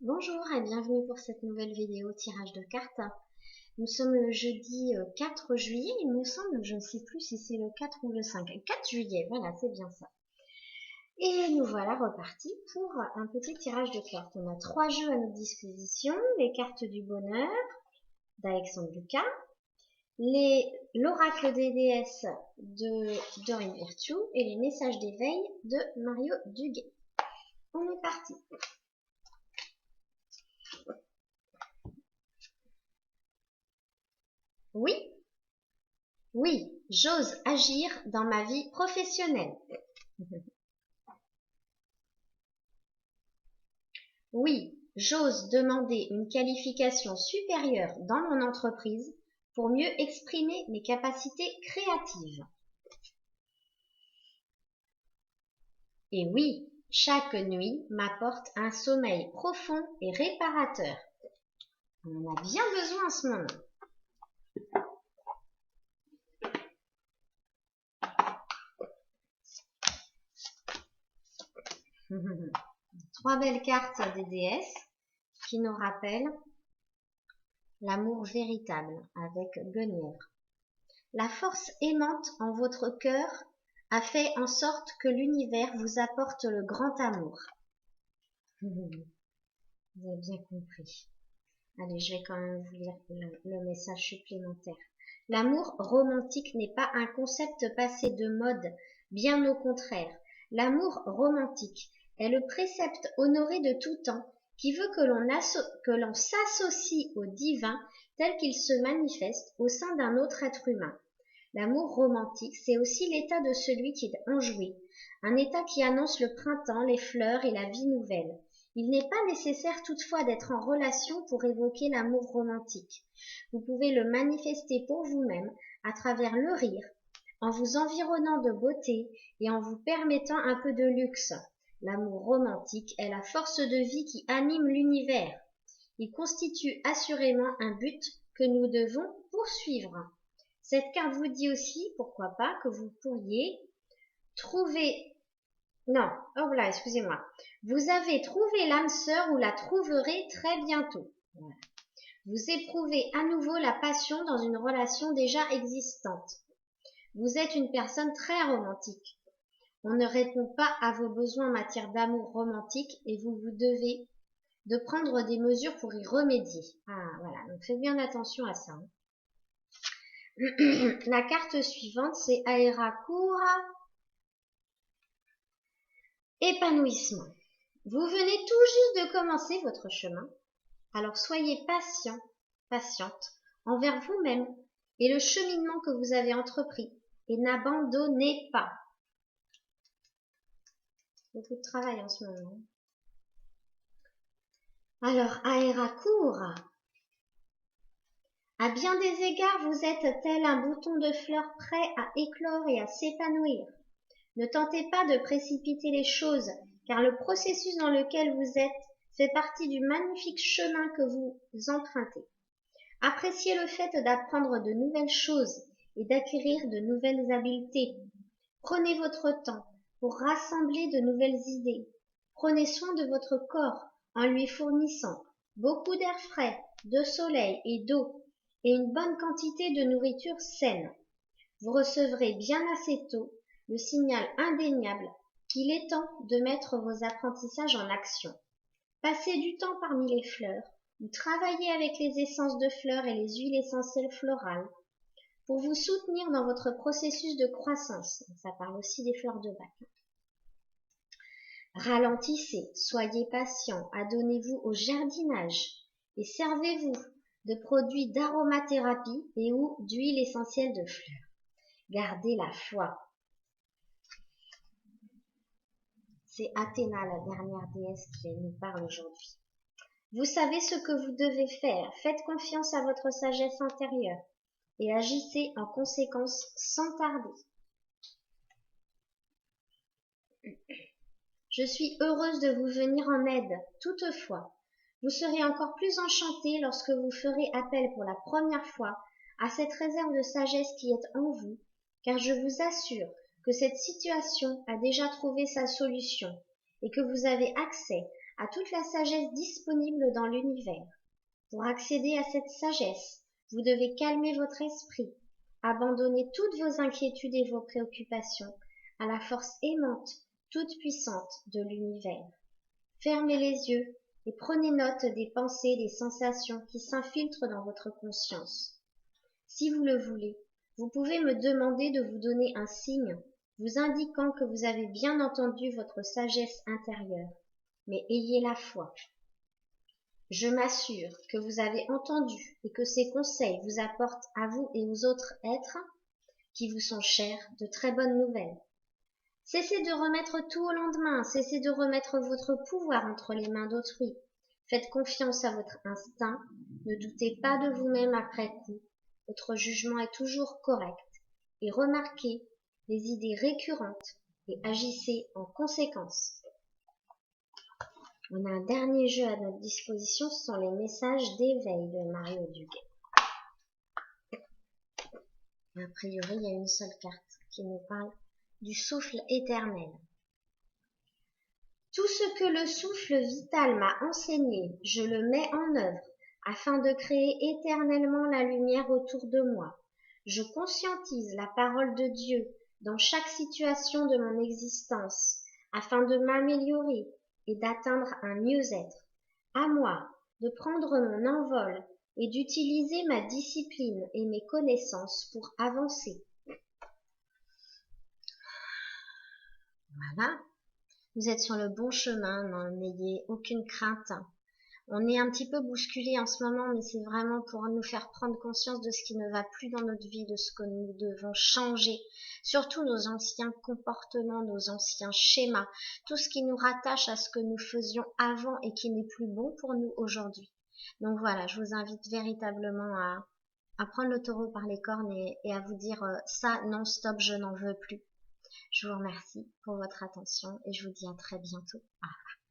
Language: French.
Bonjour et bienvenue pour cette nouvelle vidéo tirage de cartes. Nous sommes le jeudi 4 juillet, il me semble, je ne sais plus si c'est le 4 ou le 5. 4 juillet, voilà, c'est bien ça. Et nous voilà repartis pour un petit tirage de cartes. On a 3 jeux à notre disposition, les cartes du bonheur d'Alexandre Lucas, l'oracle des déesses de Dorine Virtue et les messages d'éveil de Mario Duguay. On est parti. Oui, oui, j'ose agir dans ma vie professionnelle. Oui, j'ose demander une qualification supérieure dans mon entreprise pour mieux exprimer mes capacités créatives. Et oui, chaque nuit m'apporte un sommeil profond et réparateur. On en a bien besoin en ce moment. Trois belles cartes des déesses qui nous rappellent l'amour véritable avec Guenièvre. La force aimante en votre cœur a fait en sorte que l'univers vous apporte le grand amour. Vous avez bien compris. Allez, je vais quand même vous lire le message supplémentaire. L'amour romantique n'est pas un concept passé de mode, bien au contraire. L'amour romantique est le précepte honoré de tout temps qui veut que l'on s'associe au divin tel qu'il se manifeste au sein d'un autre être humain. L'amour romantique, c'est aussi l'état de celui qui est enjoué, un état qui annonce le printemps, les fleurs et la vie nouvelle. Il n'est pas nécessaire toutefois d'être en relation pour évoquer l'amour romantique. Vous pouvez le manifester pour vous-même à travers le rire, en vous environnant de beauté et en vous permettant un peu de luxe. L'amour romantique est la force de vie qui anime l'univers. Il constitue assurément un but que nous devons poursuivre. Cette carte vous dit aussi, pourquoi pas, que vous pourriez trouver... Non, oh là, excusez-moi. Vous avez trouvé l'âme sœur ou la trouverez très bientôt. Voilà. Vous éprouvez à nouveau la passion dans une relation déjà existante. Vous êtes une personne très romantique. On ne répond pas à vos besoins en matière d'amour romantique et vous devez de prendre des mesures pour y remédier. Ah, voilà, donc faites bien attention à ça. La carte suivante, c'est Aerakura, épanouissement. Vous venez tout juste de commencer votre chemin, alors soyez patient, patiente envers vous-même et le cheminement que vous avez entrepris et n'abandonnez pas. Beaucoup de travail en ce moment. Alors, Aerakura, à bien des égards, vous êtes tel un bouton de fleur prêt à éclore et à s'épanouir. Ne tentez pas de précipiter les choses, car le processus dans lequel vous êtes fait partie du magnifique chemin que vous empruntez. Appréciez le fait d'apprendre de nouvelles choses et d'acquérir de nouvelles habiletés. Prenez votre temps pour rassembler de nouvelles idées. Prenez soin de votre corps en lui fournissant beaucoup d'air frais, de soleil et d'eau, et une bonne quantité de nourriture saine. Vous recevrez bien assez tôt le signal indéniable qu'il est temps de mettre vos apprentissages en action. Passez du temps parmi les fleurs, ou travaillez avec les essences de fleurs et les huiles essentielles florales pour vous soutenir dans votre processus de croissance. Ça parle aussi des fleurs de bac. Ralentissez, soyez patient, adonnez-vous au jardinage et servez-vous de produits d'aromathérapie et ou d'huile essentielle de fleurs. Gardez la foi. C'est Athéna, la dernière déesse, qui nous parle aujourd'hui. Vous savez ce que vous devez faire. Faites confiance à votre sagesse intérieure et agissez en conséquence sans tarder. Je suis heureuse de vous venir en aide. Toutefois, vous serez encore plus enchanté lorsque vous ferez appel pour la première fois à cette réserve de sagesse qui est en vous, car je vous assure que cette situation a déjà trouvé sa solution et que vous avez accès à toute la sagesse disponible dans l'univers. Pour accéder à cette sagesse, vous devez calmer votre esprit, abandonner toutes vos inquiétudes et vos préoccupations à la force aimante, toute puissante de l'univers. Fermez les yeux et prenez note des pensées, des sensations qui s'infiltrent dans votre conscience. Si vous le voulez, vous pouvez me demander de vous donner un signe vous indiquant que vous avez bien entendu votre sagesse intérieure. Mais ayez la foi. Je m'assure que vous avez entendu et que ces conseils vous apportent à vous et aux autres êtres qui vous sont chers de très bonnes nouvelles. Cessez de remettre tout au lendemain, cessez de remettre votre pouvoir entre les mains d'autrui. Faites confiance à votre instinct, ne doutez pas de vous-même après coup. Votre jugement est toujours correct. Et remarquez les idées récurrentes et agissez en conséquence. On a un dernier jeu à notre disposition, ce sont les messages d'éveil de Mario Duguay. A priori, il y a une seule carte qui nous parle du souffle éternel. Tout ce que le souffle vital m'a enseigné, je le mets en œuvre afin de créer éternellement la lumière autour de moi. Je conscientise la parole de Dieu dans chaque situation de mon existence afin de m'améliorer et d'atteindre un mieux-être. À moi de prendre mon envol et d'utiliser ma discipline et mes connaissances pour avancer. Voilà. Vous êtes sur le bon chemin, n'ayez aucune crainte. On est un petit peu bousculé en ce moment, mais c'est vraiment pour nous faire prendre conscience de ce qui ne va plus dans notre vie, de ce que nous devons changer. Surtout nos anciens comportements, nos anciens schémas, tout ce qui nous rattache à ce que nous faisions avant et qui n'est plus bon pour nous aujourd'hui. Donc voilà, je vous invite véritablement à prendre le taureau par les cornes et à vous dire ça, non, stop, je n'en veux plus. Je vous remercie pour votre attention et je vous dis à très bientôt. Au revoir.